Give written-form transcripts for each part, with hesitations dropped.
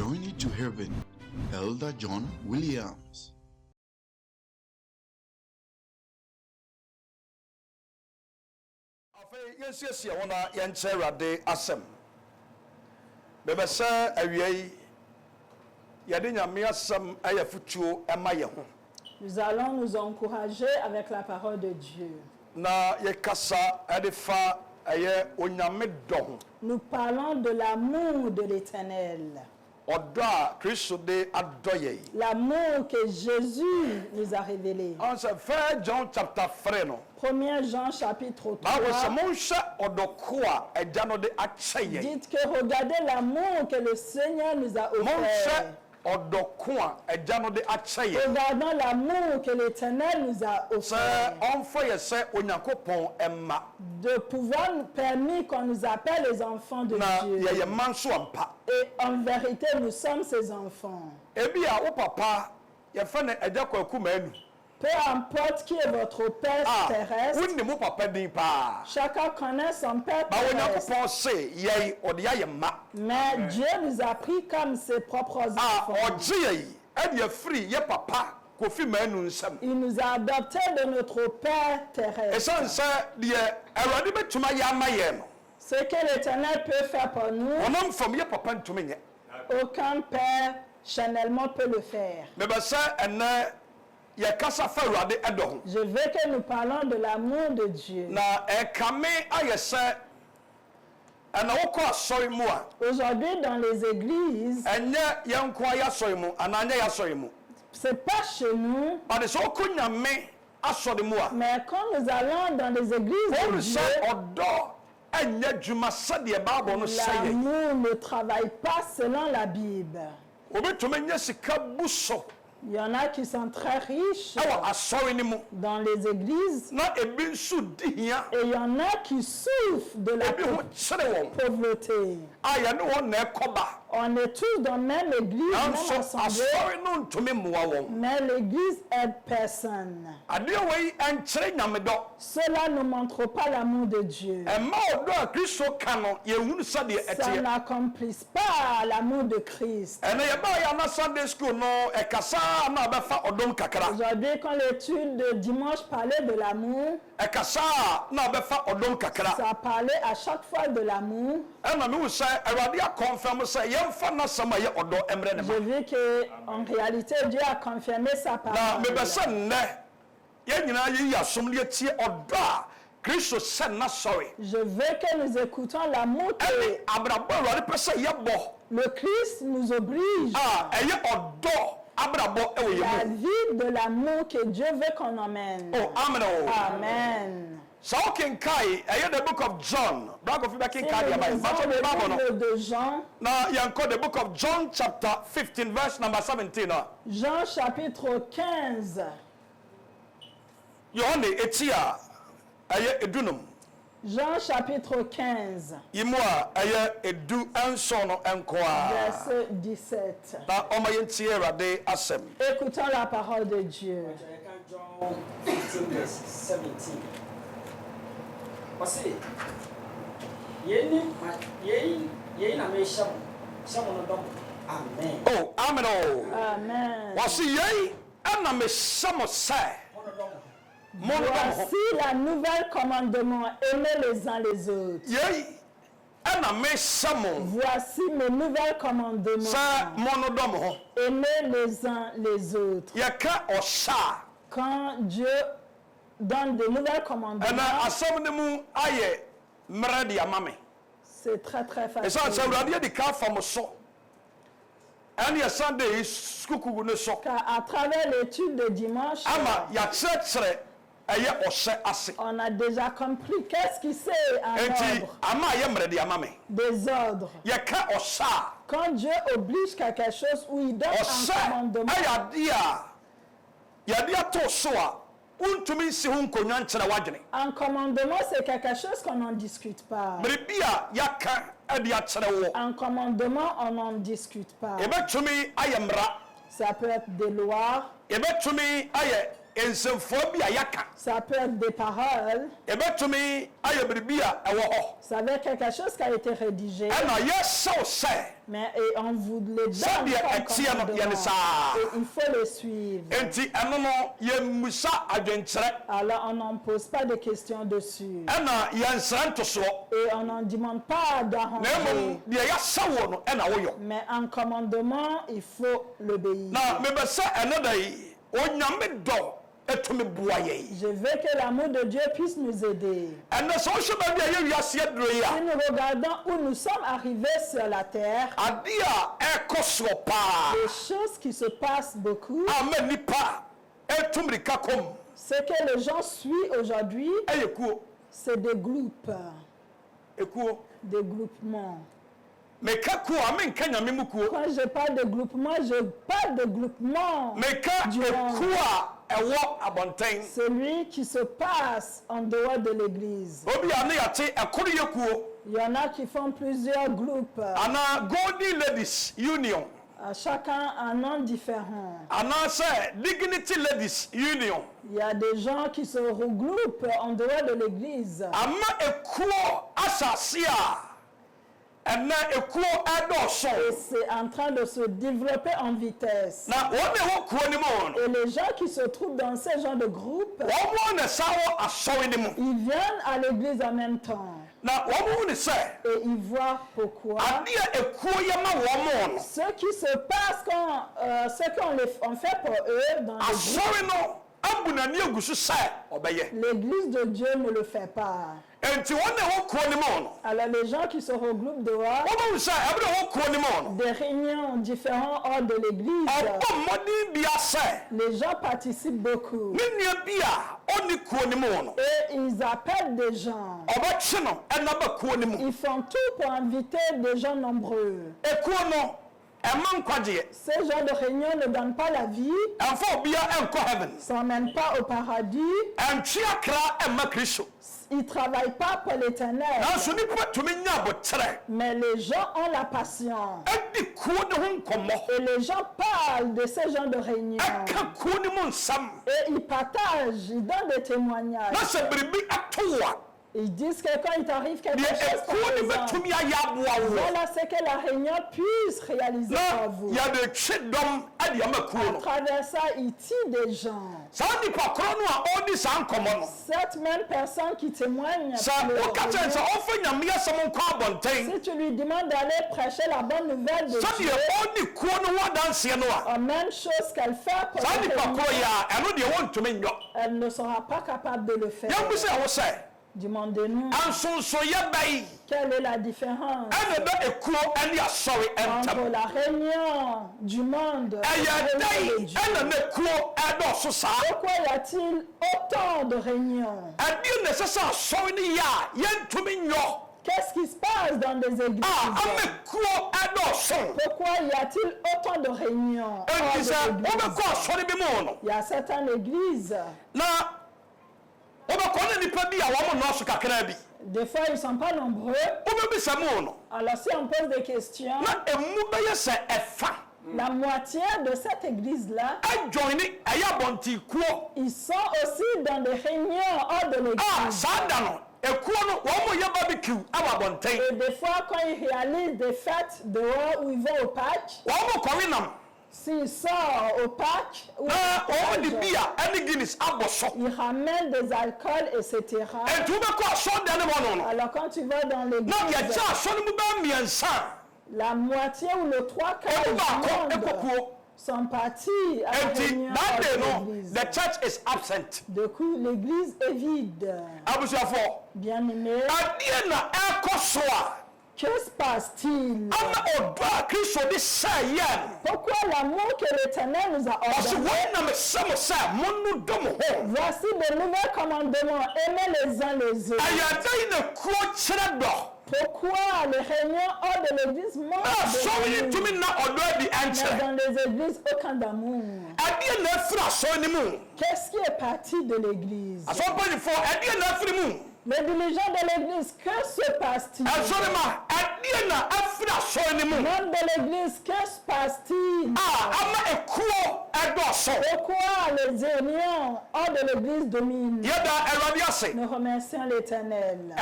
Journey to Heaven, Elder John Williams. Yes, you want to answer de asem. Bebe se awie yade nyame asem aya futuo ema ye ho. Nous allons nous encourager avec la parole de Dieu. Na ye kasa ade fa aye onyame do. Nous parlons de l'amour de l'Éternel. Odo a Kristo de adoye. L'amour que Jésus nous a révélé. On se fait John chapter 3 no. 1 Jean chapitre 3. Dites que regardez l'amour que le Seigneur nous a offert. Regardons l'amour que l'Éternel nous a offert. De pouvoir nous permettre qu'on nous appelle les enfants de Dieu. Et en vérité, nous sommes ses enfants. Peu importe qui est votre père terrestre, chacun connaît son père terrestre. Mais Dieu nous a pris comme ses propres enfants. Il nous a adoptés de notre père terrestre. Ce que l'Éternel peut faire pour nous, aucun père charnellement peut le faire. Je veux que nous parlons de l'amour de Dieu. Aujourd'hui dans les églises, c'est pas chez nous, mais quand nous allons dans les églises de Dieu, l'amour ne travaille pas selon la Bible. Il y en a qui sont très riches dans les églises et il y en a qui souffrent de la pauvreté. On est tous dans la même église, même assemblée, mais l'église aide personne. Cela ne montre pas l'amour de Dieu. Ça n'accomplisse pas l'amour de Christ. Aujourd'hui, quand l'étude de dimanche parlait de l'amour, ça parlait à chaque fois de l'amour. Je veux qu'en réalité, Dieu a confirmé sa parole. Je veux que nous écoutons l'amour que le Christ nous oblige. La vie de l'amour que Dieu veut qu'on emmène. Oh, amen. Amen. So can kai the book of John. Back of back in Le livre de Jean. Now you call the book of John chapter 15 verse number 17. Jean chapitre 15. Yohane etia aye edunum. Jean chapitre 15. Imwa aye edu ensono enkoa. Verset 17. Na omayentie de asem. Écoutons la parole de Dieu. John 15 verse 17. Voici. Amen. Oh, amen. Amen. Voici yei ana me samo say. Voici la nouvelle commandement, aimez les uns les autres. Voici mes nouvelles commandements, aimez les uns les autres. Quand Dieu donne de nouvelles commandements, c'est très très facile. Car à travers l'étude de dimanche, on a déjà compris qu'est-ce qui c'est un ordre. Des ordres. Quand Dieu oblige quelque chose ou il donne un commandement, un commandement c'est quelque chose qu'on n'en discute pas. Un commandement on n'en discute pas. Ça peut être des lois. Ça peut être des paroles. Ça va être quelque chose qui a été rédigé. Mais on vous le donne comme commandement. Et il faut le suivre. Alors on n'en pose pas de questions dessus. Et on n'en demande pas d'arranger. Mais un commandement, il faut l'obéir. Je veux que l'amour de Dieu puisse nous aider. Si nous regardons où nous sommes arrivés sur la terre, les choses qui se passent beaucoup, ce que les gens suivent aujourd'hui, c'est des groupes, des groupements. Quand je parle de groupement, je parle de groupement. Celui qui se passe en dehors de l'église. Il y en a qui font plusieurs groupes. Golden Ladies Union. Chacun un nom différent. Dignity Ladies Union. Il y a des gens qui se regroupent en dehors de l'église. Et c'est en train de se développer en vitesse. Et les gens qui se trouvent dans ce genre de groupe, ils viennent à l'église en même temps. Et ils voient pourquoi. Ce qui se passe quand ce qu'on fait pour eux dans l'église de Dieu ne le fait pas. Alors les gens qui se regroupent dehors, des réunions différentes hors de l'église, les gens participent beaucoup. Et ils appellent des gens. Ils font tout pour inviter des gens nombreux. Ce genre de réunion ne donne pas la vie. Ça n'emmène pas au paradis. Ils ne travaillent pas pour l'éternel. Mais les gens ont la passion. Et les gens parlent de ce genre de réunion. Et ils partagent, ils donnent des témoignages. Ils disent que quand il t'arrive quelque chose, voilà ce que la réunion puisse réaliser pour vous. À travers ça, il tue des gens. Cette même personne qui témoigne, si tu lui demandes d'aller prêcher la bonne nouvelle de Dieu, la même chose qu'elle fait pour elle ne sera pas capable de le faire. Demandez-nous quelle est la différence entre la réunion du monde et la réunion de Dieu. Pourquoi y a-t-il autant de réunions? Qu'est-ce qui se passe dans des églises? Pourquoi y a-t-il autant de réunions? Il y a certaines églises. Des fois, ils ne sont pas nombreux. Alors, si on pose des questions, la moitié de cette église-là, ils sont aussi dans des réunions hors de l'église. Et des fois, quand ils réalisent des fêtes dehors où ils vont au Pâques, s'ils sortent au Pâques, ils ramènent des alcools, etc. Alors quand tu vas dans l'église, la moitié ou le 3/4 du monde sont partis à la réunion de l'église. Du coup, l'église est vide. Bien aimé. Que se passe-t-il? Pourquoi l'amour que l'Éternel nous a ordonné? Voici de nouveaux commandements. Aimez les uns les autres. Pourquoi les réunions hors de l'église manquent de mais dans les églises, aucun d'amour. Qu'est-ce qui est parti de l'église? Les dirigeants de l'église, que se passe-t-il? Membre de l'église, que se passe-t-il? Pourquoi les unions hors de l'église dominent? Nous remercions l'Éternel.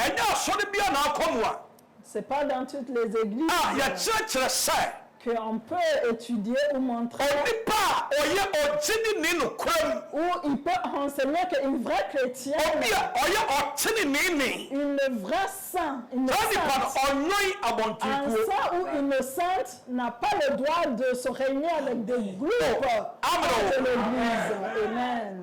C'est pas dans toutes les églises qu'on peut étudier ou montrer où il peut enseigner qu'un vrai chrétien, une vraie sainte, un saint ou une sainte n'a pas le droit de se réunir avec des groupes de l'église. Amen.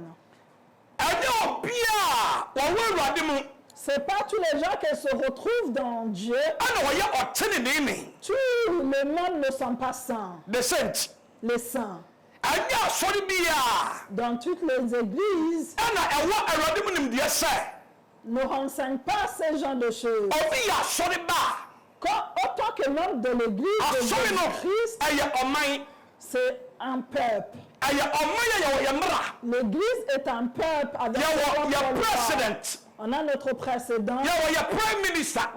C'est pas tous les gens qui se retrouvent dans Dieu. Tous les membres ne sont pas saints. Les saints. Dans toutes les églises, ne renseigne pas ce genre de choses. Autant que membre de l'église de Jésus-Christ, c'est un peuple. L'église est un peuple avec on a notre président.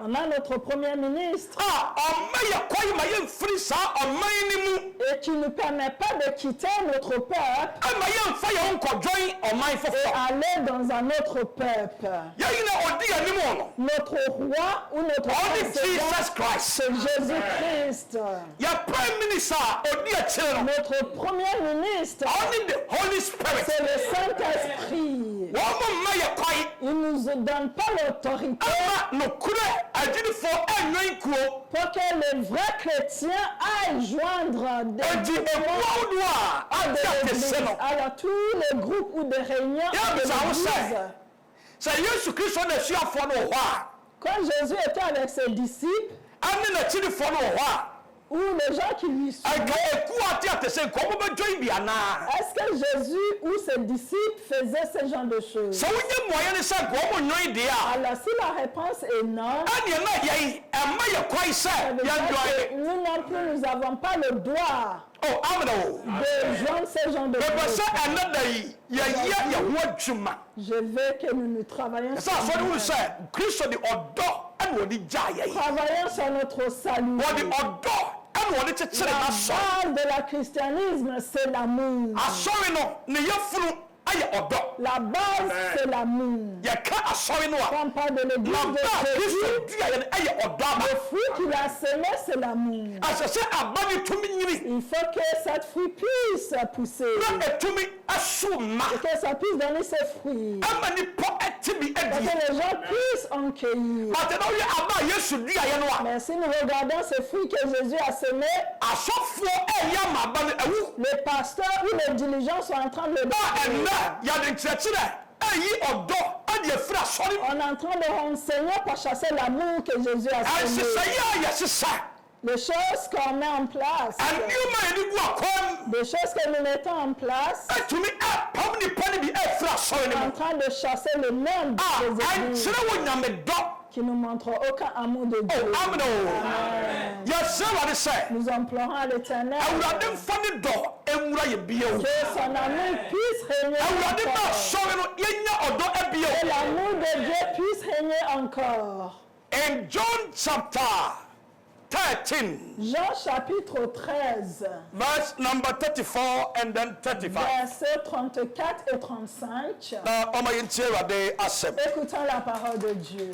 On a notre premier ministre. Et qui ne permet pas de quitter notre peuple et aller dans un autre peuple. Notre roi ou notre président, c'est Jésus-Christ. Notre premier ministre, c'est le Saint-Esprit. Il nous donne pas l'autorité pour que les vrais chrétiens aillent joindre des alors tous les groupes ou des réunions de l'église. Quand Jésus était avec ses disciples, ou les gens qui lui suivaient, est-ce que Jésus ou ses disciples faisaient ce genre de choses? Alors si la réponse est non, nous non plus, nous n'avons pas le droit de joindre ce genre de choses. Je veux que nous travaillions sur travaillons sur notre salut. La base de la christianisme, c'est l'amour. La base, c'est l'amour. Quand on parle de l'église de Jésus, le fruit qu'il a semé, c'est l'amour. Il faut que cette fruit puisse pousser. Et que ça puisse donner ses fruits. Pour que les gens puissent en cueillir. Mais si nous regardons ces fruits que Jésus a semés, les pasteurs ou les dirigeants sont en train de le détruire. On est en train de renseigner pour chasser l'amour que Jésus a semé. Les choses qu'on met en place, des choses que nous mettons en place, en train de chasser le monde des églises qui ne montrent aucun amour de Dieu. Amen. Nous implorons à l'Éternel que son amour puisse régner encore. Que l'amour de Dieu puisse régner encore. In John chapter 13, Jean chapitre 13, verse number 34 and then 35. Versets 34 et 35. Écoutons la parole de Dieu.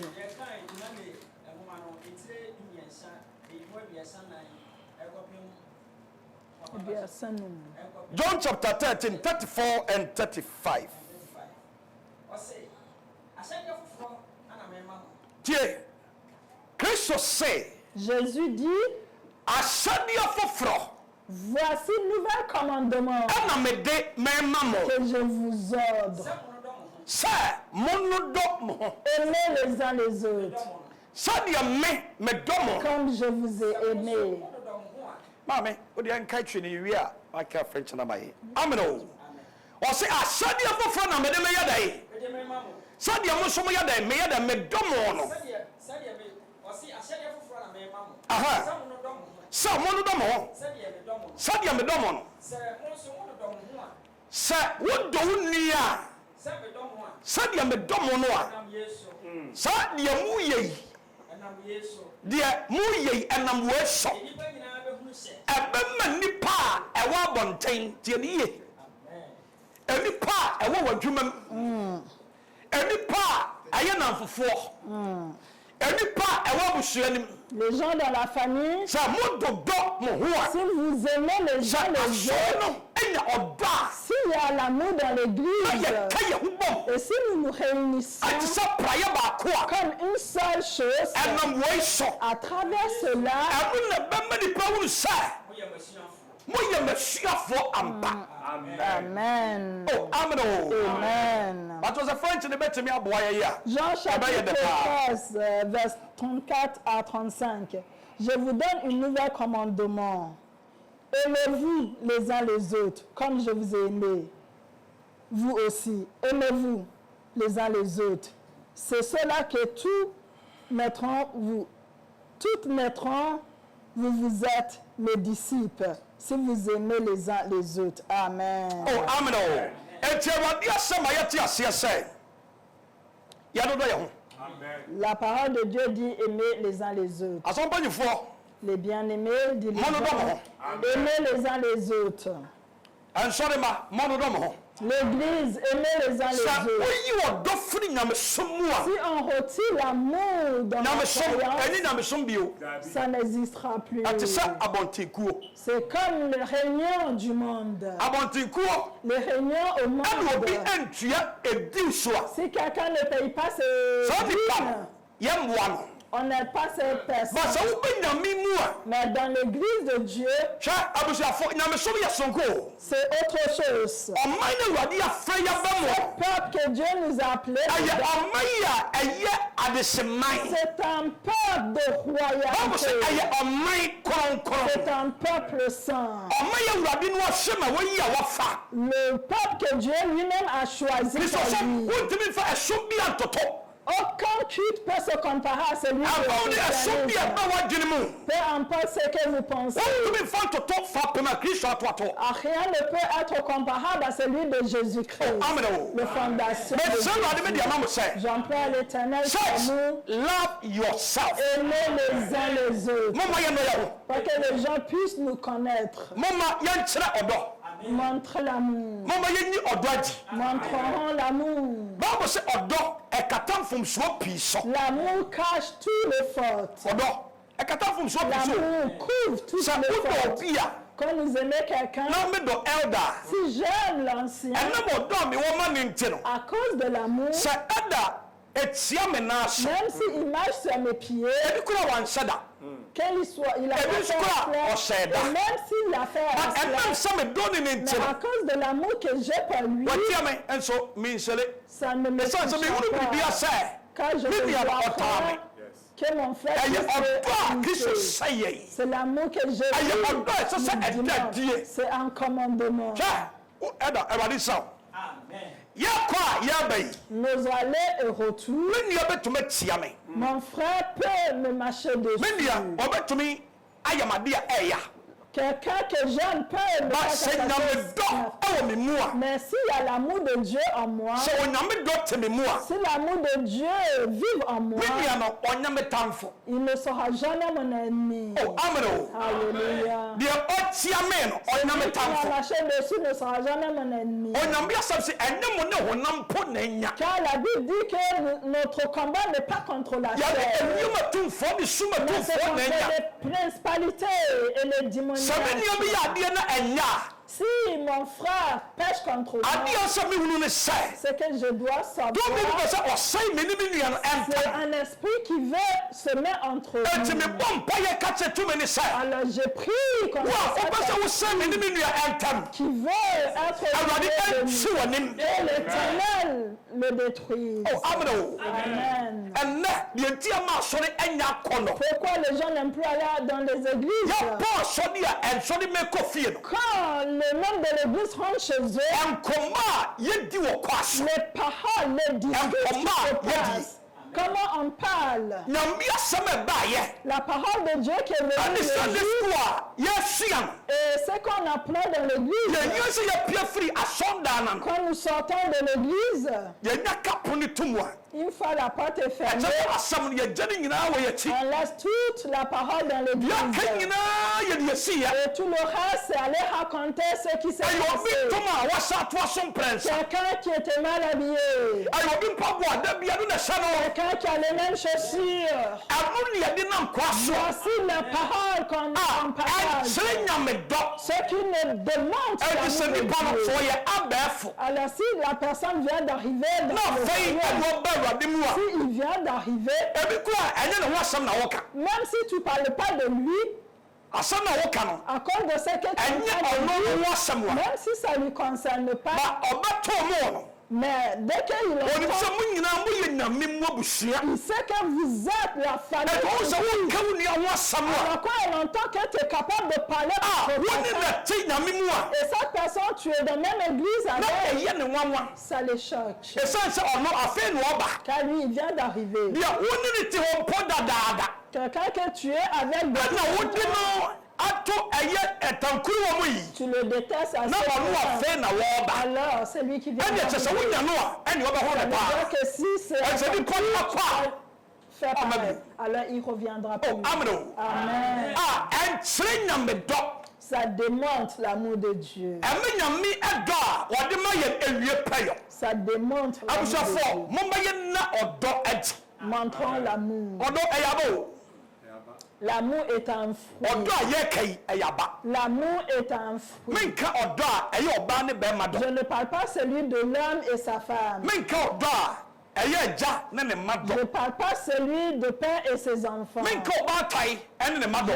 John chapter 13, 34 and 35. Dieu, Christ sait. Jésus dit, voici le nouvel commandement que je vous ordre. Aimez les uns les autres comme je vous ai aimé. Amen. sɛdeɛ medɔ mo no a saa deɛ moyɛ yi deɛ moyɛ yi ɛnam wei so ɛbɛma nnipa a ɛwɔ abɔnten tie ne yie nnipa a ɛwɔ w'adwuma mu nnipa a ɛyɛ namfofoɔ nnipa a ɛwɔ abusua nim les gens dans la famille, sɛ mododɔ mo ho a si vous aimez les gens sɛ les asɔre autres, no ɛnya ɔdɔ a s'il y a l'amour dans na l'église, yɛka yɛ ho bɔm et si nous nous réunissons ɛte sɛ praeɛ baako a comme une seule chose, ɛnam wei so à travers cela, ɛno na bɛma nipa hunu sɛ moyɛ m'asuafoɔ ampa Amen. oh amen o Amen. but was a french ne bɛtumi aboa yɛ yi a Jean chapitre de part. 13, vers 34 à 35. Je vous donne une nouvelle commandement. Aimez-vous les uns les autres, comme je vous ai aimé. Vous aussi, aimez-vous les uns les autres. C'est cela que toutes mettront, vous êtes mes disciples, si vous aimez les uns les autres. Amen. oh amen o enti awurade asɛm a yɛte aseɛ sɛ yɛdodɔ yɛ ho La parole de Dieu dit aimer les uns les autres. asɔmpanyimfoɔ Les bien-aimés, dit les Mon gens, aimer les uns les autres. ɛnsɔre ma mɔdodɔ mo ho L'église, aimer les uns les sɛ autres. woyi ɔdɔ firi nyamesom mu a Si on retire l'amour dans la nyamesom croyance, ɛne nyamesom bio ça n'existera plus. ɛte sɛ abɔntenkuo C'est comme les réunions du monde. abɔntenkuo Les réunions au monde. ɛna obi antua ediw so a Si quelqu'un ne paye pas ses saa nipa dîmes, no yɛmmoa no on n'aide pas cette ba sɛ personne. wobɛ nyame mu a Mais dans l'église de Dieu, hwɛ abusuafo nyamesom yɛ sonko c'est autre chose. ɔman no awurade afrɛ yɛbɛ mo Peuple que Dieu nous a appelés, ɛyɛ ɔman yi a ɛyɛ adeseman c'est un peuple de bible sɛ royauté. ɛyɛ ɔman kronkron C'est un peuple saint. ɔman yɛ awurade no ahyɛ ma wayi a wafa Le peuple que Dieu lui-même a choisi biso pour sɛ lui. wontumi mfa ɛsom bi antotɔ Aucun culte peut se comparer à celui de ɛbɛwo ne ɛsom bi christianisme. ɛba w'adwene mu Peu importe ce que vous pensez, wontumi mfa ntotɔ fa pɛm a kristo atoato rien ne peut être comparable à celui de Jésus-Christ, amen o le fondation. mɛsɛ de awurade me Jésus. deɛ ma mo sɛ J'emploie à l'Éternel pour church nous love yourself aimer les uns les autres, momma yɛnɔ yɛ ho pour que les gens puissent nous connaître. momma yɛnkyerɛ ɔdɔ Montre l'amour. momma yɛnyi ɔdɔ agyi Montrons l'amour. bible sɛ ɔdɔ ɛkata mfomsoɔ pii so L'amour cache tous les fautes. ɔdɔ ɛkata mfomsoɔ pii so L'amour couvre toutes sɛ les wodɔ fautes. obi a Quand nous aimons quelqu'un, na medɔ elda a si j'aime l'ancien, ɛnam ɔdɔ a mewɔ ma ne nti no à cause de l'amour, sɛ ɛda ɛtia me naa so même s'il marche sur mes pieds, ɛbi kora wanhyɛ da qu'il soit, il a Et fait bien, je crois, un on s'aide. et même s'il a fait un ɛnam cela, sɛ medɔ ne ne nti mais no à cause de l'amour que j'ai pour lui, watia me ɛnso menhyɛle ça ne me ɛsiane sɛ touche mehunu biribia pas. sɛ Quand je me le nua no vois ɔtaa me faire, que mon frère ɛyɛ puisse ɔdɔ a me kristo imiter. sɛ yɛ yi C'est l'amour que j'ai ɛyɛ eu ɔdɔ a ɛsɛ sɛ du ɛda monde. die C'est un commandement. hwɛ ɛda awurade saw Amen. yɛkɔ a yɛaba yi Nos allers et retours, me nua bɛtumi atia me mon frère peut me marcher me dessus. nua ɔbɛtumi ayɛ made a ɛyɛ Quelqu'un que j'aime peut me ba faire sɛ quelque nyame chose. dɔ ɛwɔ me mu a Mais s'il y a l'amour de Dieu en moi, sɛ onyame dɔ te me mu a si l'amour de Dieu vive en moi, me nua no ɔnyɛ me tamfo il ne sera jamais mon ennemi. oh amen o Alléluia. deɛ ɔtia me no ɔnyɛ me Celui qui va tamfo marcher dessus ne sera jamais mon ennemi. onyame asɛm sɛ ɛnyɛ mo ne honam po na anya Car la Bible dit que notre combat n'est pas contre la yɛde chair, awiam atumfoɔ de sum mais c'est atumfoɔ contre na anya les principalités et les sɛ me démoniaques. nua bi yɛ adeɛ na ɛnya Si mon frère pêche contre a moi, adeɛ sɛ mehunu ne sɛ ce que je dois tumi bi savoir, pɛ sɛ ɔsɛe me ne me nua no c'est ɛntam un esprit qui veut se mettre entre enti nous. mebɔ mpayɛ ka kyerɛ tumi ne sɛ Alors je prie contre wo a wopɛ sɛ cet wosɛe me ne me nua ɛntam qui veut être awurade lié de ɛnsi nous. w'anim Et l'Éternel le détruise. oh amen o Amen. ɛnnɛ deɛ nti ama asɔre anya akɔ no Pourquoi les gens n'aiment plus aller dans les églises? yɛbɔ asɔre a ɛnsɔre mɛkɔ fie no Quand les membres de l'église rentrent chez eux, nkɔmmɔ a yɛdi wɔ kɔ aso les paroles, les discours qui nkɔmmɔ se a yɛdi passent, Comment on parle. La parole de Dieu qui est venue le jour. Et ce qu'on apprend dans l'église. Quand nous sortons de l'église. Une fois la porte est fermée, on laisse toute la parole dans l'église. Et tout le reste, c'est aller raconter ce qui s'est passé. Quelqu'un qui était mal habillé. Quelqu'un qui a les mêmes chaussures. Voici la parole qu'on partage. Ce qui ne demande pas. Alors si la personne vient d'arriver dans le s'il vient d'arriver, même si tu ne parles pas de lui, à cause de ce que tu dis, même si ça ne lui concerne pas, mais dès qu'il entend, il sait que vous êtes la famille. Alors quand elle entend que tu es capable de parler et cette personne, tu es dans la même église avec, ça les choque. Car lui, il vient d'arriver. Quelqu'un que tu es avec tu le détestes assez. Alors, c'est lui qui vient d'arriver. Ça veut dire que si c'est fait pareil, alors il reviendra plus. Amen. Ça démontre l'amour de Dieu. Ça démontre l'amour de Dieu. Montrons l'amour. L'amour est un fruit. L'amour est un fruit. Je ne parle pas celui de l'homme et sa femme. Je ne parle pas celui de père et ses enfants. Je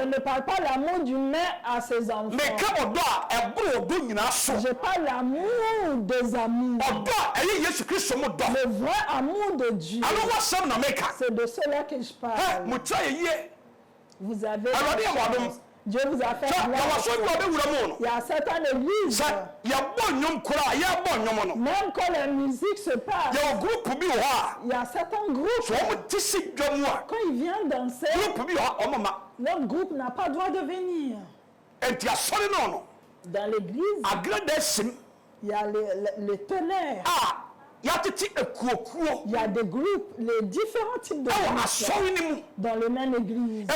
ne parle pas l'amour du mère à ses enfants. Je parle l'amour des amis. Le vrai amour de Dieu. C'est de cela que je parle. Vous avez Dieu vous a fait il y a certaines églises, même quand la musique se passe, il y a certains groupes, quand ils viennent danser, notre groupe n'a pas le droit de venir. Dans l'église, il y a les tonnerres. Il y a des groupes, les différents types de groupes dans le même église.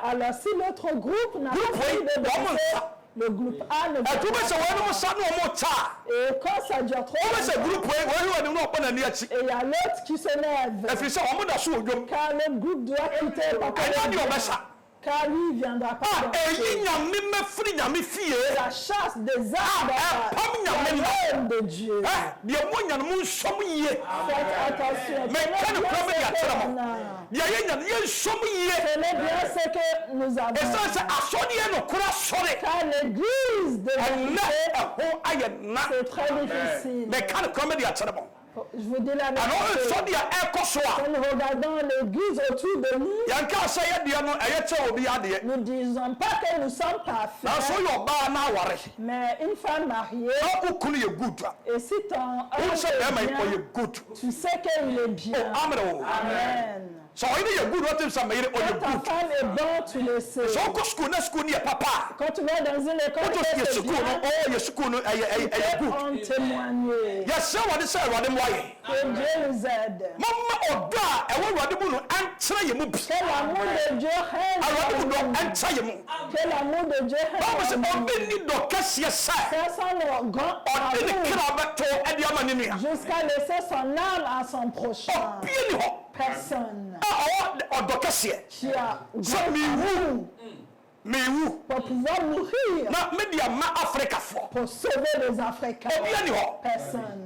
Alors si l'autre groupe n'a pas fini de danser, le groupe A ne peut pas. Et quand ça dure trop longtemps, et il y a l'autre qui s'énerve. Car le groupe doit quitter. Car lui ne viendra pas la chasse des âmes de Dieu. Faites attention. Tenez bien ce que nous avons. Car l'église de vérité, c'est très difficile. Je vous dis la vérité. Quand nous regardons l'église autour de nous, nous ne disons pas que nous sommes parfaits. Mais une femme mariée, et si ton homme est bien, tu sais qu'il est bien. Amen. Quand ta femme est bonne, tu le sais. Quand tu vas dans une école, tu peux en témoigner. Que Dieu nous aide. Que l'amour de Dieu règne. Que l'amour de Dieu règne. Jusqu'à laisser son âme à son prochain. Personne qui a pour pouvoir mourir pour sauver les Africains. Personne.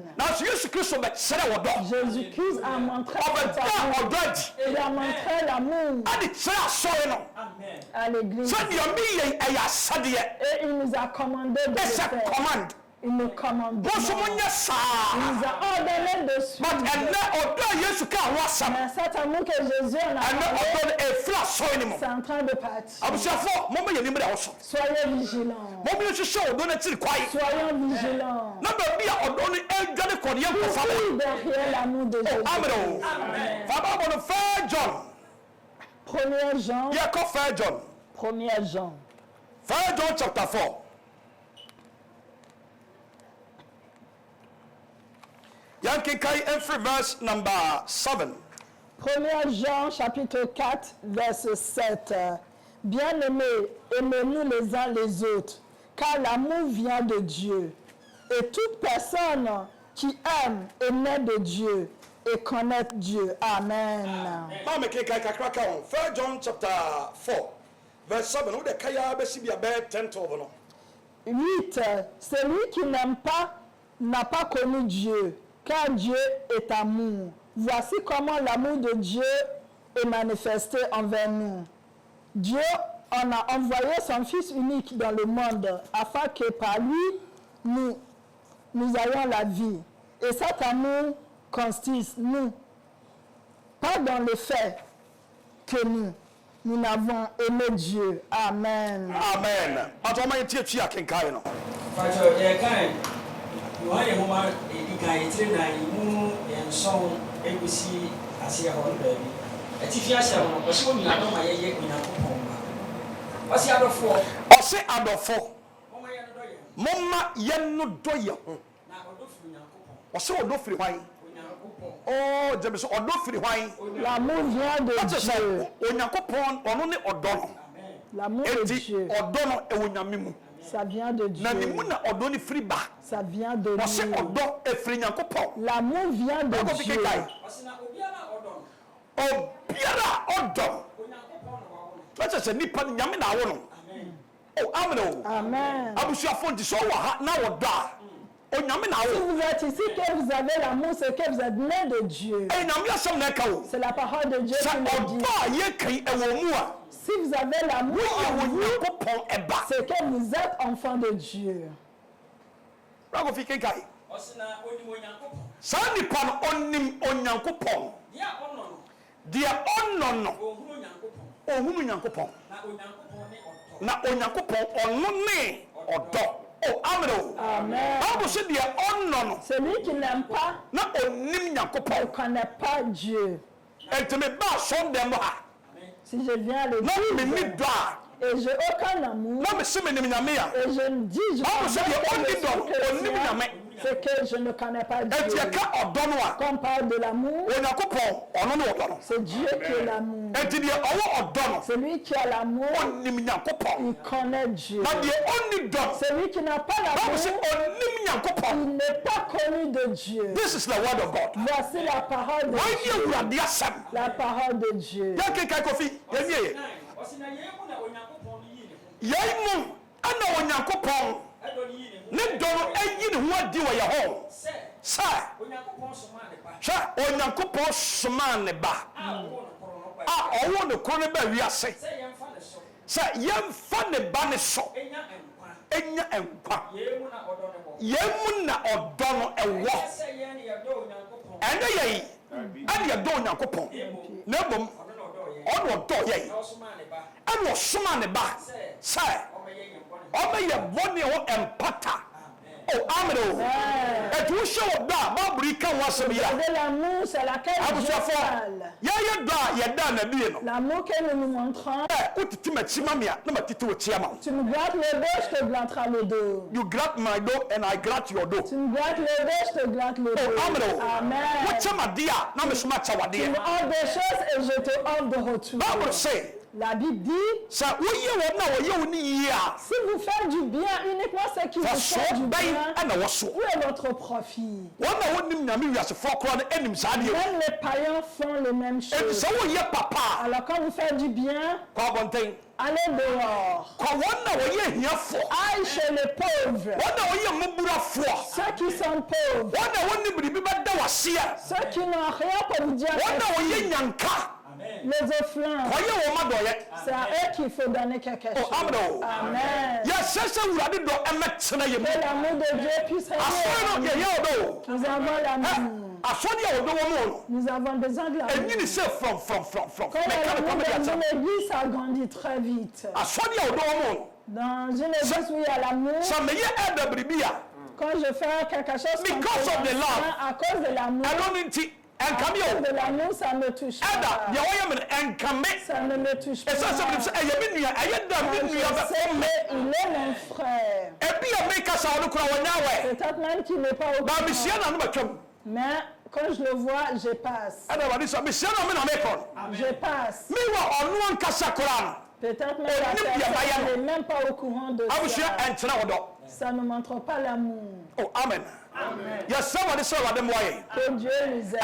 Jésus-Christ a montré il a montré l'amour à l'église. Et il nous a commandé de le faire. Il nous commande. Bosso Il munya sa. nous a ordonné de suivre. But and odo Yesu ka ho asam. Mais cet amour que Jésus en a And parlé, odo e fla so ni mo. c'est en train de partir. Abusiafo mo ye ni mra ho so. Soyez vigilants. Mo bi hwehwe odo na tiri kwai. Soyons vigilants. Na ba bia odo ni edwane kode ye kofa ba. Toujours derrière l'amour de Jésus. Amen. Fa ba no 1 John. 1er Jean. Yeah, call 1 John. 1er Jean. 1 John chapter 4. Yankee Kai every verse number 7. 1er Jean chapitre 4 verset 7. Bien-aimés, aimez-nous les uns les autres, car l'amour vient de Dieu. Et toute personne qui aime est née de Dieu et connaît Dieu. Amen. Mama Kai kakraka on 1 John chapter 4 verse 7. Wo de kaya be sibia be 10 to no. 8. Celui qui n'aime pas n'a pas connu Dieu, car Dieu est amour. Voici comment l'amour de Dieu est manifesté envers nous. Dieu en a envoyé son Fils unique dans le monde, afin que par lui, nous ayons la vie. Et cet amour consiste, nous, pas dans le fait que nous n'avons aimé Dieu. Amen. Amen. Atoma yetie twa kenkai no. Fajo kan Yohane homa edikan yetire na imu enson egusi ase ho no baabi. Atifi ase ho no so nyina no ma yeye Onyankopɔn ba. Ɔse adɔfo. Ɔse adɔfo. Momma yen no doye ho. Na ɔdɔfo Onyankopɔn. Ɔse ɔdɔfiri hwan? Oh, James ɔdɔfiri hwan? L'amour vient de Dieu. Onyankopɔn ɔno ne ɔdɔ no. L'amour de Dieu. Ɔdɔ no ɛwɔ nyame mu. Ça vient de Dieu. Na ne mu na ɔdɔ ne firi ba. Ça vient de Dieu. Ɔse ɔdɔ efiri Nyankopɔn. L'amour vient de Dieu. Ɔse na Obiara ɔdɔ. Let's say nipa nyame na awo no. Oh, amen. Amen. Abusuafo nti so wɔ ha na wɔdɔ a. Onyame na Si awo. vous êtes ici, que vous avez l'amour, c'est que vous êtes né de Dieu. Eh, nyame asɛm na ɛka wo. C'est la parole de Dieu Sa qui le dit. ɔdɔ a yɛkan ɛwɔ mu a. Si vous avez l'amour en Woyɛ vous, Onyankopɔn ɛba. c'est que vous êtes enfant de Dieu. Rago fi kenkai. ɔse na onim Onyankopɔn. Saa nipa no ɔnim Onyankopɔn. Dia ɔno no. Deɛ ɔnɔ no Ohunu Onyankopɔn. ɔhunu Nyankopɔn. Na Onyankopɔn ne ɔdɔ. Na Onyankopɔn ɔno ne ɔdɔ. Oh, amen. Amen. Bible say deɛ ɔnɔ no Celui qui n'aime pas na ɔnim ne Nyankopɔn. connaît pas Dieu. Ɛnti me ba asɔndɛm mu ha. Si je viens à Na me ni l'église dɔ a. et j'ai aucun amour, Na me se me nim Nyame a. et je me dis, je Bible say deɛ ɔnni suis dɔ no ɔnim chrétien, Nyame. c'est que je ne connais pas Ɛnti Dieu. ɛka ɔdɔ no a. Quand on parle de l'amour, Onyankopɔn ɔno ne ɔdɔ no. c'est Dieu qui est l'amour. Ɛnti deɛ ɔwɔ ɔdɔ no Celui qui a l'amour, ɔnim Nyankopɔn. il connaît Dieu. Na deɛ ɔnni dɔ Celui qui n'a pas Bible say l'amour, ɔnim Nyankopɔn. il n'est pas connu de Dieu. This is the word of God. Voici la parole de Wɔn yɛ Dieu. Awurade asɛm. La parole de Dieu. Yɛ kenkai Kofi yɛ nie. Ɔse na yɛn mu na Onyankopɔn no yi ne ho. Yɛn mu ɛna Onyankopɔn Ɛdɔ no yi ne ho. ne dɔ no ayi ne ho adi wɔ yɛ hɔ. Sɛ Sɛ Onyankopɔn soma ne ba. hwɛ Onyankopɔn somaa ne ba A ɔwɔ no koro no ba. a ɔwɔ ne koro no ba wiase Sɛ yɛmfa ne so. sɛ yɛmfa ne ba ne so Enya nkwa. ɛnya nkwa. Yɛn mu na ɔdɔ ne wɔ. Yɛn mu na ɔdɔ no ɛwɔ. Sɛ yɛn ne yɛdɔ Onyankopɔn. Ɛnɛ yɛyi ɛne yɛdɔ Onyankopɔn na mmom Ɔno na ɔdɔ yɛn. ɔne ɔdɔ yɛyi Na ɔsoma ne ba. ɛne ɔsomaa ne ba sɛ Ɔbɛyɛ yɛn bɔne. ɔbɛyɛ bɔne ho ɛmpata. Oh, amen. Et vous show da babri kan wasem ya. De l'amour, c'est laquelle Dieu parle. Ya da ya da na bi no. L'amour que nous nous montrons. Utiti matima mia na matiti wo chiama. Tu me grattes le dos, je te gratterai le dos. You gratte my door and I gratte your door. Tu me grattes le dos, je te gratte le dos. Oh, amen. Amen. What chama dia na me sma chawa Tu dia. me offres des choses et je te offre de retour. Bible say La Bible dit, si vous faites du bien, uniquement ceux qui vous font du bien, où est votre profit? Même les païens font les mêmes choses. Alors quand vous faites du bien, allez dehors. Aille chez les pauvres. Ceux qui sont pauvres. Ceux qui n'ont rien pour vous dire. Les offrandes, c'est à eux qu'il faut donner quelque chose. Amen. Que l'amour de Dieu puisse régner. Nous avons l'amour. Nous avons besoin de l'amour. Quand l'amour dans une église, ça grandit très vite. Dans une église où il y a l'amour, quand je fais quelque chose à cause de l'amour, ça me touche pas. Ça ne me touche pas. Il est mon frère. Peut-être même qu'il n'est pas au courant. Mais quand je le vois, je passe. Je passe. Peut-être même la personne n'est même pas au courant de ça. Ça ne montre pas l'amour. Oh, amen. Amen. Que Dieu nous aide.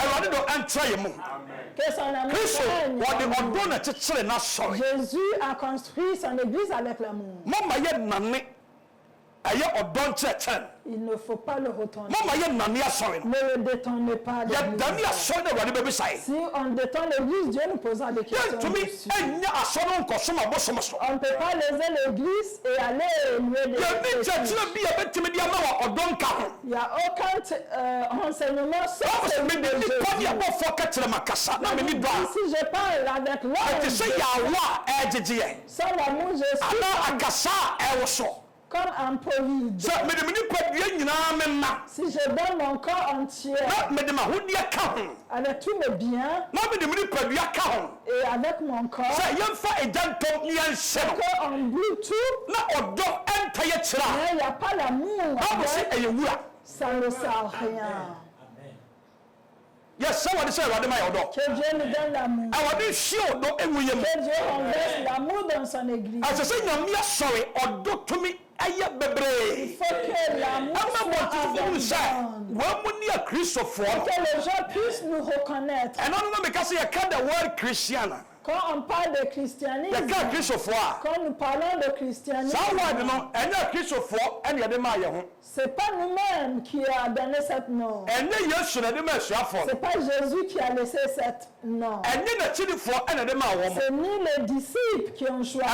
Que son amour règne. Jésus a construit son église avec l'amour. Il ne faut pas le retourner. Ne le détournez pas. Si on détourne l'église, Dieu nous posera des questions dessus. On ne peut pas léser l'église et aller louer des péchés. Il n'y a aucun renseignement sauf celui de Jésus. Si je parle avec l'homme, sans l'amour, je suis comme un polide. Si je donne mon corps entier avec tous mes biens et avec mon corps, qu'on oublie tout, mais il n'y a pas l'amour, ça ne sert à rien. Que Dieu nous donne l'amour. Que Dieu renverse l'amour dans son église. Il faut que l'amour soit abondant. Que les gens puissent nous reconnaître. Quand on parle de christianisme, quand nous parlons de christianisme, c'est pas nous-mêmes qui a donné cette nom. C'est pas Jésus qui a laissé cette nom. C'est ni les disciples qui ont choisi.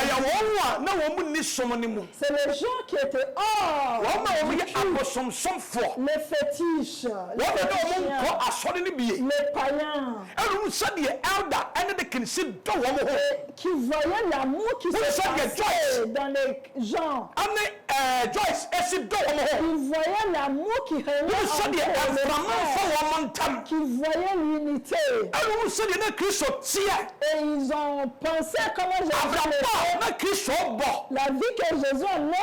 C'est les gens qui étaient hors, les fétiches, les païens, qui voyaient l'amour qui se passait dans les gens. Ils voyaient l'amour qui régnait entre les frères, qui voyaient l'unité. Et ils ont pensé comment Jésus la vie que Jésus a mise,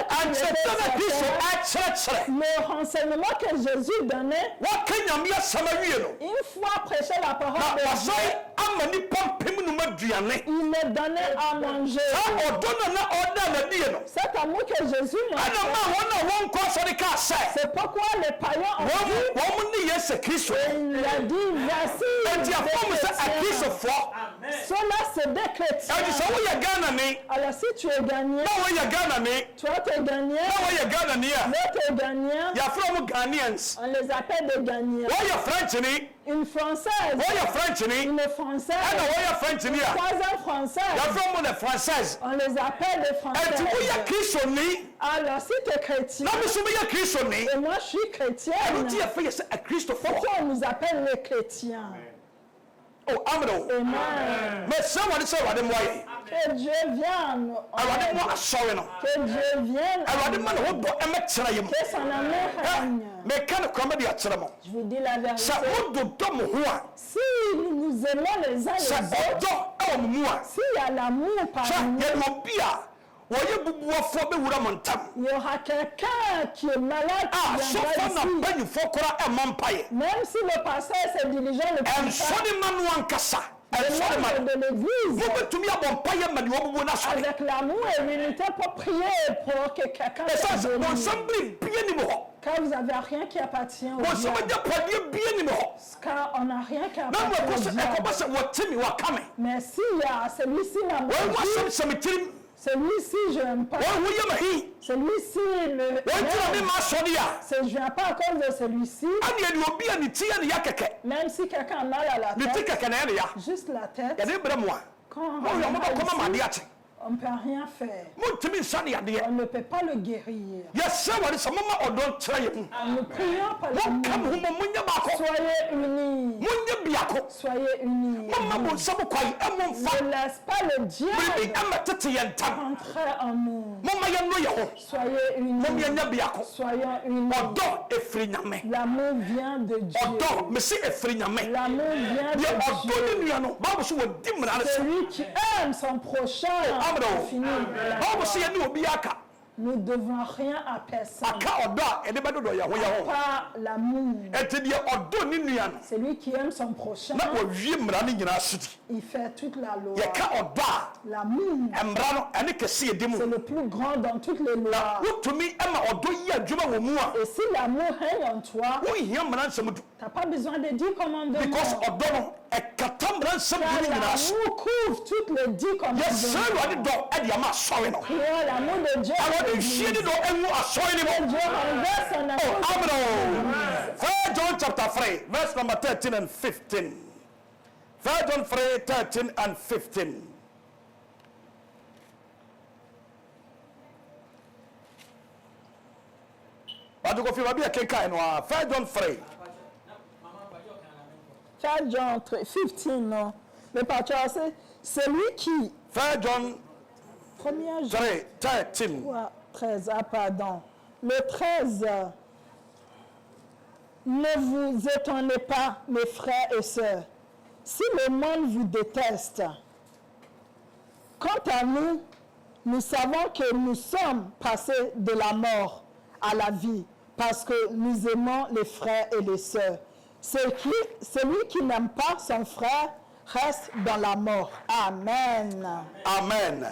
le renseignement que Jésus donnait, une fois prêché la parole de Dieu, il me donnait à manger. Cet amour que Jésus m'a fait, c'est pourquoi les païens ont dit, il a dit, voici, cela c'est des chrétiens. Alors si tu es gagnant, toi tu es gagnant, l'autre est gagnant, on les appelle des gagnants. Une Française, une Française, une troisième Française, on les appelle des Françaises. Alors si tu es chrétien, et moi je suis chrétienne, pourquoi on nous appelle les chrétiens? Oh, amen. Mais ça, on dit que Dieu vienne. Que Dieu vienne. Que son amour règne. Je vous dis la vérité. Si nous aimons les uns les autres, s'il y a l'amour parmi nous, il y aura quelqu'un qui est malade qui viendra ici. Même si le pasteur et ses dirigeants ne peuvent pas, le membre de l'église, avec l'amour et l'unité pour prier pour que quelqu'un soit guéri. Car vous n'avez rien qui appartient au diable. Car on n'a rien qui appartient au diable. Mais s'il y a celui-ci, Celui-ci, je n'aime pas. Celui-ci, je ne viens pas à cause de celui-ci. Même si quelqu'un a mal à la tête, juste la tête, quand on ne peut rien faire. On ne peut pas le guérir. Nous prions par l'amour. Soyez unis. Soyez unis. Ne laisse pas le diable entrer en nous. Soyez unis. Soyons unis. L'amour vient de Dieu. L'amour vient de Dieu. Celui qui aime son prochain. Nous ne devons rien à personne. Pas l'amour. Celui qui aime son prochain, il fait toute la loi. L'amour, c'est le plus grand dans toutes les lois. Et si l'amour règne en toi, tu n'as pas besoin de 10 commandements. Car l'amour couvre toutes les 10 commandements. Prions l'amour de Dieu. Dieu renverse son amour. 1 John chapter 3, verse number 13 and 15. 1 John 3, 13 and 15. But go feel be a kenkai no 1 John 3. 1 John 3, 15, non. Mais pas tu sais, c'est lui qui. 1 John 3, 13. 13, ah pardon. Le 13. Ne vous étonnez pas, mes frères et sœurs, si le monde vous déteste. Quant à nous, nous savons que nous sommes passés de la mort à la vie, parce que nous aimons les frères et les sœurs. Celui qui n'aime pas son frère reste dans la mort. Amen. Amen.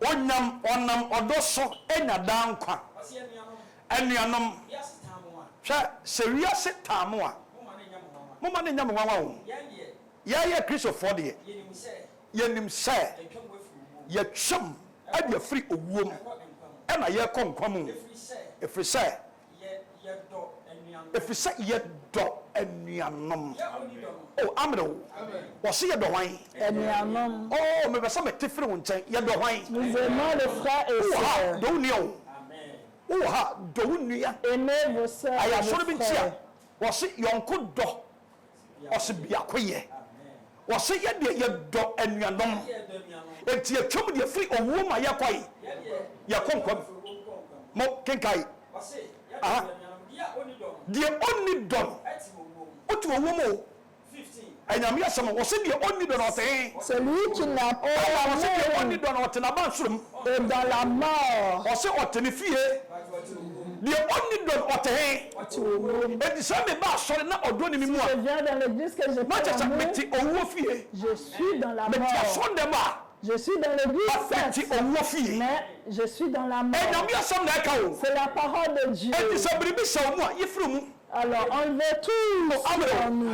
Onam odoso enya dankwa. Anuanom. Hwa serious tamu a. Moma ne nyam wanwa wo. Ye Christopher de. Yenim se. Ye twam ade afri owuom. E na ye konkwam. Efri se. Efri se ye do anuanom. Oh, amro. Was ye do wan? Anuanom. Oh, me be some tifri won chen. Ye do wan. Nous aimons les frères et sœurs. Do ni o. Oh ha, do nuya. Aimez vos sœurs et vos frères. Was yonko do. Was biakoye. Was ye de ye do anuanom. Enti ye twom de free owo ma ye kwai. Ye konkwam. Mo kenkai. Ah. The only don. Otu owo mo. 15. Enyame asem wo se de only don oten. Celui qui n'a pas l'amour de only don oten abansum est dans la mort. Wo se oten fie. The only don oten. Et ça me ba sori na odo ni mi mu a. Je viens dans l'église que je prie. Je suis dans la mort. Je suis dans l'église, mais je suis dans la mort. C'est la parole de Dieu. Alors enlevez tout en nous.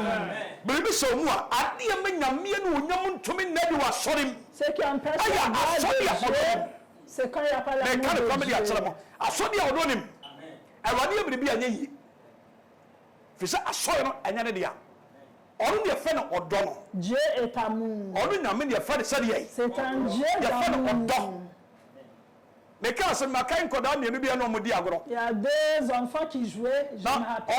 Ce qui empêche la gloire de Dieu, c'est quand il n'y a pas l'amour de Dieu. Dieu est amour. C'est un Dieu d'amour. Il y a deux enfants qui jouaient. Je me rappelle.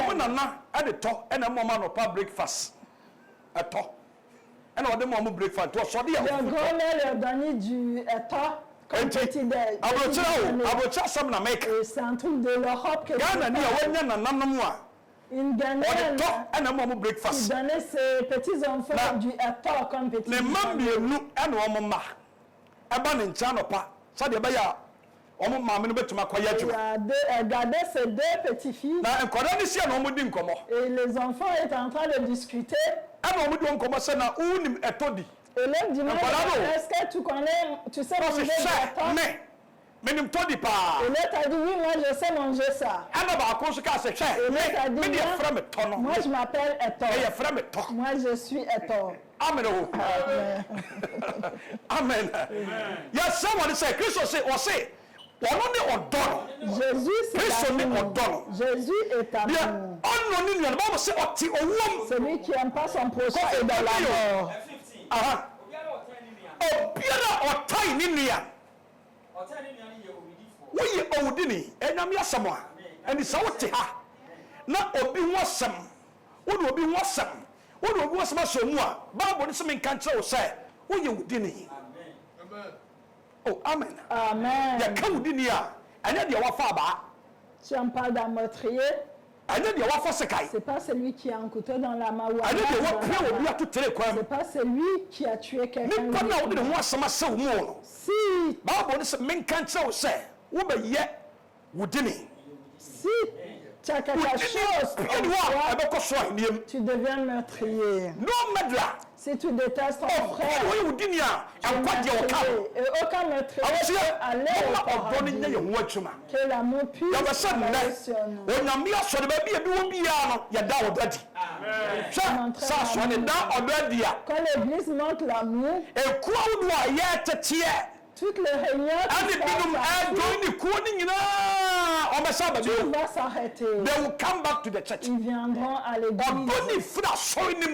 Le grand-mère leur donnait du état comme petit déj. C'est un truc de l'Europe que une Ghanéenne qui donnait ses petits-enfants du état comme petit déj. Elle gardait ses deux petits-filles. Et les enfants étaient en train de discuter. Et l'autre dit, est-ce que tu connais, tu sais manger du état? Et l'autre a dit, oui, moi je sais manger ça. Et l'autre a dit, moi je m'appelle Etor. Moi je suis Etor. Amen. Amen. Yes, someone say, Christ say, or say, Jésus c'est l'amour. Jésus est amour. Celui qui n'aime pas son prochain est dans la mort. Oh, amen. Amen. Tu en parles d'un meurtrier. C'est pas celui qui a un couteau dans la main ou un c'est pas celui qui a tué quelqu'un. Si tu as quelque chose en toi, tu deviens meurtrier. Si tu détestes ton frère, tu es meurtrier. Et aucun meurtrier peut aller au paradis. Que l'amour puisse travailler sur nous. Quand l'église montre l'amour, toutes les réunions tout va s'arrêter. Ils viendront à l'église.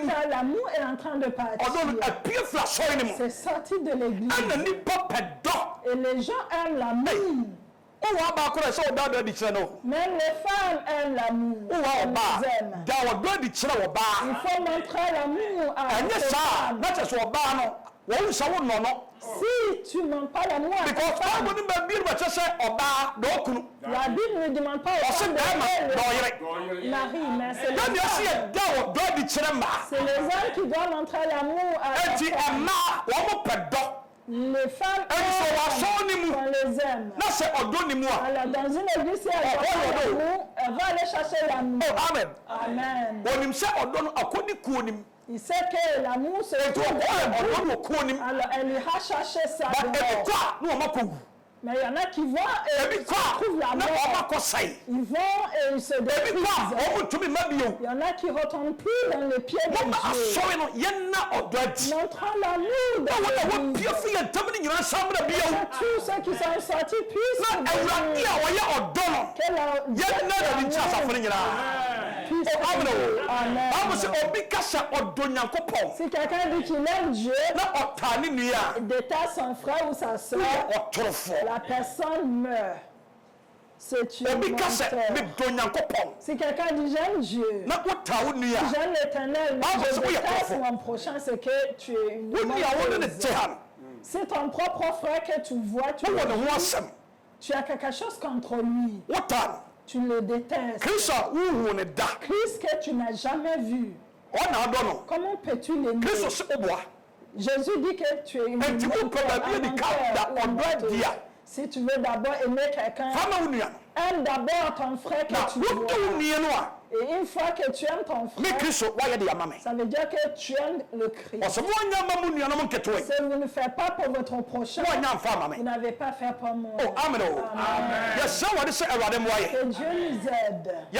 Car l'amour est en train de partir. C'est sorti de l'église. Et les gens aiment l'amour. Même les femmes aiment l'amour. Il faut montrer l'amour à les femmes. Si tu ne montres pas l'amour à ta femme, la Bible ne demande pas aux femmes de mari, mais c'est les hommes qui doivent montrer l'amour à ta femme. Les femmes aiment, on les aime. Alors dans une église, si elle voit l'amour, elle va aller chercher l'amour. Amen. Il sait que l'amour se trouve dans le cœur. Alors elle ira chercher ça. Mais il y en a qui vont et ils trouvent la mort. Ils vont et ils se détruisent. Il y en a qui ne retournent plus dans les pieds de Dieu. Montrant l'amour de Dieu. Tous ceux qui sont sortis puissent si quelqu'un dit qu'il aime Dieu, il déteste son frère ou sa soeur, la personne meurt. C'est une menteur. Si quelqu'un dit j'aime Dieu, j'aime l'Éternel, mais je déteste mon prochain, c'est que tu es une menteuse. C'est ton propre frère que tu vois, tu as quelque chose contre lui. Tu le détestes. Christ que tu n'as jamais vu. Comment peux-tu l'aimer? Jésus dit que tu es une si tu veux d'abord aimer quelqu'un, aime d'abord ton frère que tu vois. Et une fois que tu aimes ton frère, ça veut dire que tu aimes le Christ. Si vous ne faites pas pour votre prochain, vous n'avez pas fait pour moi. Amen. Que Dieu nous aide. 1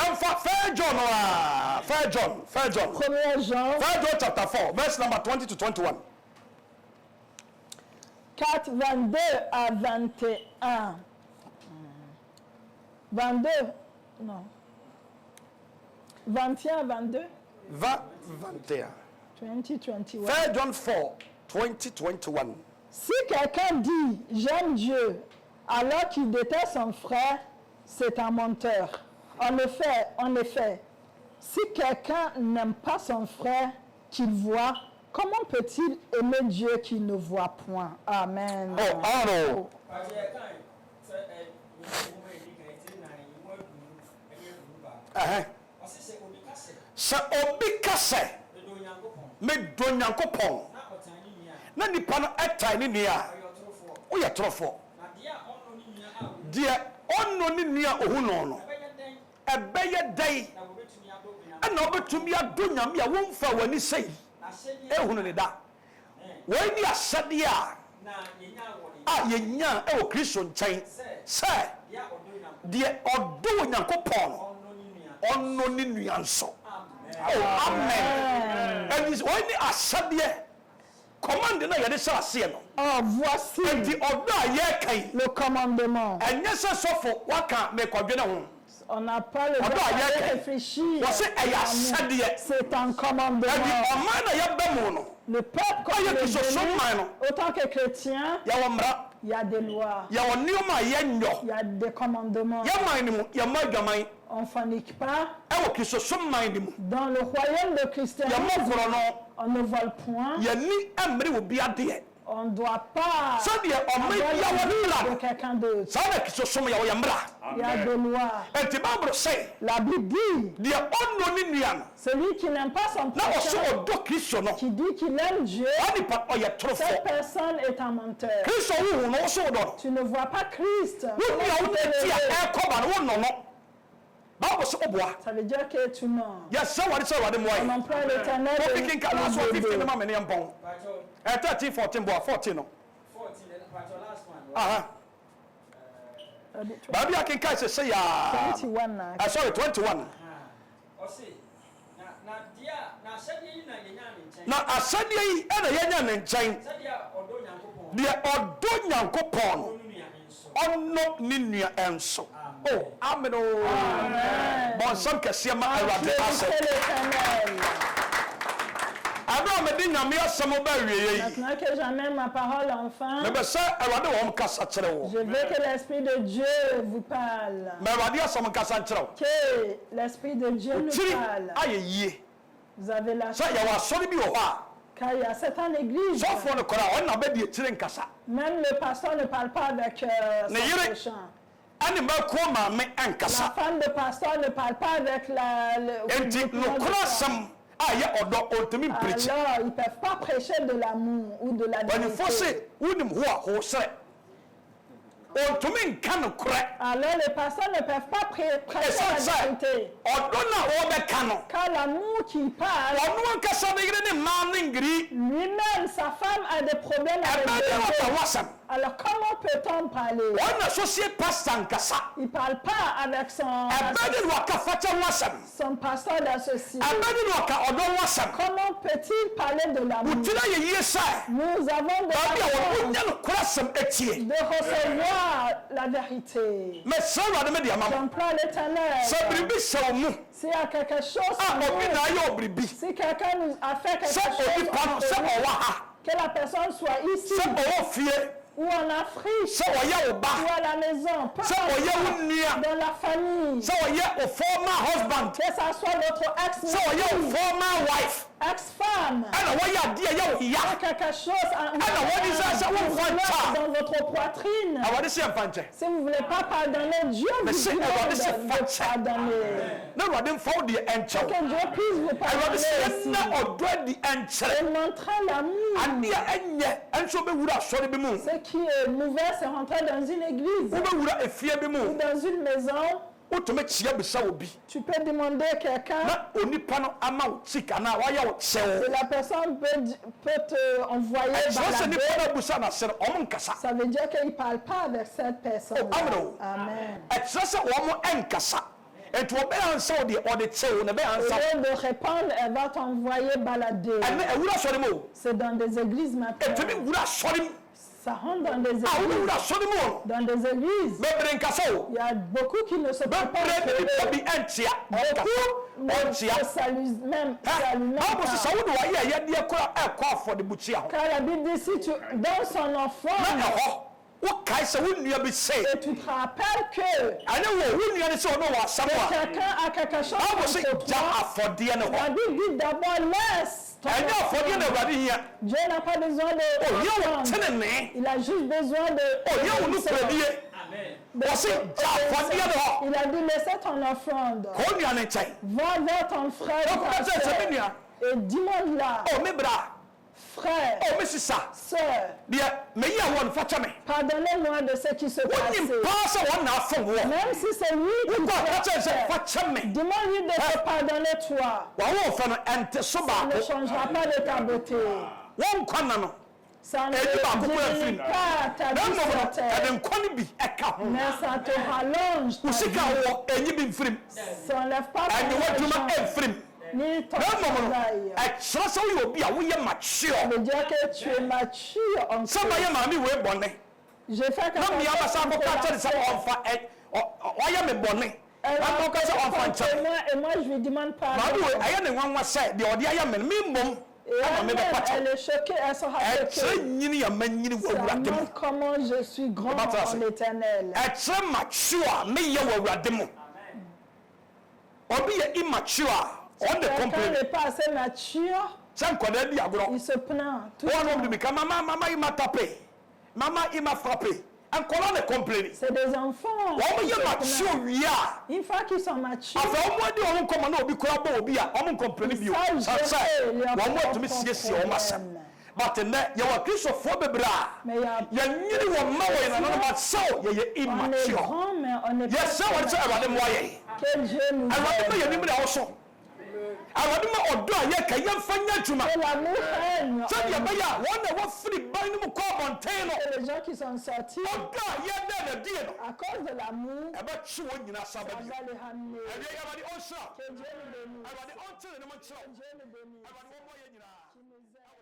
Jean chapter 4, verse number 20 to 21. 4, 22 à 21. 22, non. 21 à 22. 21. 20, 21. 1 John 4, 20, 21. Si quelqu'un dit « j'aime Dieu » alors qu'il déteste son frère, c'est un menteur. En effet, si quelqu'un n'aime pas son frère qu'il voit, comment peut-il aimer Dieu qu'il ne voit point? Amen. Oh. Sɛ obi ka sɛ medɔ Nyankopɔn na nipa no ɛtae ne nua a woyɛ torofoɔ. Deɛ ɔnnɔ ne nua ohu no no ɛbɛyɛ dɛn ɛna wobɛtumi adɔ Nyame a womfa w'ani sɛi ɛhunu ne da. Wɔi ne ahyɛdeɛ a yɛnya ɛwɔ Kristo nkyɛn sɛ deɛ ɔdɔ wɔ Nyankopɔn no ɔnnɔ ne nua nso. Amen. And wɔi ne ahyɛdeɛ commande na yade sa ase no. Oh, voici le commandement. On n'a pas le droit de réfléchir. C'est un commandement. Le peuple, comme il est venu, autant que chrétien, il y a des lois. Il y a des commandements. On ne panique pas. Dans le royaume de christianisme, on ne vole point. On ne doit pas avoir de quelqu'un d'autre. Il y a des lois. La Bible dit, celui qui n'aime pas son prochain, qui dit qu'il aime Dieu, cette personne est un menteur. Tu ne vois pas Christ. Ça veut dire que tu mens. On emploie l'Éternel. 13, 14, boy, 14 no. 14, last one. Baby, I can catch say 21 now. Sorry, 21. Now, I said ye and a young and chain. Dear Odo Yankopon. On no Ninia and so. Oh, Amen. Bon, some can see my maintenant que j'amène ma parole enfin, je veux que l'Esprit de Dieu vous parle. Que l'Esprit de Dieu nous parle. Vous avez la chance. Car il y a certaines églises, même le pasteur ne parle pas avec son prochain. La femme de pasteur ne parle pas avec alors, ils ne peuvent pas prêcher de l'amour ou de la vérité. Alors, les pasteurs ne peuvent pas prêcher la vérité. Car l'amour qui parle, lui-même, sa femme a des problèmes avec Dieu. Alors, comment peut-on parler? Il ne parle pas avec son pasteur d'associé. Comment peut-il parler de l'amour? Nous avons de recevoir la vérité. J'emploie l'Éternel. S'il y a quelque chose, si quelqu'un nous a fait quelque chose, que la personne soit ici, ou en Afrique, ou à la maison, dans la famille, que ça soit votre ex-femme, quelque chose dans votre poitrine. Si vous ne voulez pas pardonner, Dieu vous dit de pardonner. Que Dieu puisse vous pardonner aussi. Et montrer l'amour. Ce qui est mauvais, c'est rentrer dans une église ou dans une maison. Tu peux demander à quelqu'un, la personne peut te envoyer balader. Ça veut dire qu'il ne parle pas avec cette personne. Amen. Au lieu de répondre, elle va t'envoyer balader. C'est dans des églises maintenant. Ça rentre dans des églises. Dans des églises. Il y a beaucoup qui ne se parlent pas. Beaucoup ne se saluent même pas. Car la Bible dit, si tu donnes son enfant, et tu te rappelles que quelqu'un a quelque chose contre toi, la Bible dit d'abord laisse. Dieu n'a pas besoin de il a juste besoin de il a dit laissez ton offrande. Va vers ton frère et dis-moi là. Frère, sœur, pardonnez-moi de ce qui se passe. Même si c'est lui qui fait, demande-lui de te pardonner toi. Ça ne changera pas de ta beauté. Ça ne diminue pas ta vie sur terre. Mais ça te rallonge ta vie. Ça n'enlève pas ta vie. ni ton Non, travail. ɛkyerɛ sɛ woyɛ obi a woyɛ mature. Ça veut dire que tu es mature en sɛ mayɛ maame wei bɔne J'ai fait na mmea basa akɔka kyɛne sɛ ɔyɛ me bɔne akɔka sɛ ɔmfa nkyɛne et moi je lui demande pardon. maame wei ɛyɛ ne nwanwa sɛ deɛ ɔde ayɛ me no membom ama mebɛpa kyɛw Elle est choquée, elle sera choquée. ɛkyerɛ nyini yɛ ma nyini wɔ awurade mu Montre comment je suis grand en l'éternel. ɛkyerɛ mature a meyɛ wɔ awurade mu obi yɛ immature a ɔde Quelqu'un complain n'est pas assez mature, sɛ nkɔdaa di agorɔ il se plaint. Tout le wɔnom de temps. bika mama il m'a tapé mama il m'a frappé nkɔla ne complain C'est des enfants. wɔn qui se yɛ mature plaignent. wie a Une fois qu'ils sont matures, afɛ wɔn adi wɔn nkɔmɔ na obi kura bɔ obi a wɔn nkɔmpleni bio sɛ wɔn atumi siesie wɔn asɛm but nnɛ yɛwɔ kristofoɔ bebree a mais il y a yɛnyini wɔn mma wɔ yɛn nanom asɛw yɛyɛ on est immature grand, mais on n'est yɛsɛ wɔn sɛ awurade mmoa yɛn Que Dieu nous awurade ma aide. yɛn nim de ɔso awurade ma ɔdɔ a yɛka yɛmfa nyɛ adwuma Que l'amour règne. sɛdeɛ ɛbɛyɛ a wɔn na wɔfiri ban no mu kɔ abɔnten no Et les gens qui sont sortis ɔdɔ a yɛda na die no à cause de l'amour, ɛbɛtwe wɔn nyinaa sa on bɛdi va les ramener. ɛdeɛ awurade ɔnhyira Que Dieu nous bénisse. awurade ɔnkyere ne mo nkyerɛ Dieu nous bénisse. awurade wɔmmɔ yɛn nyinaa Qui nous aide.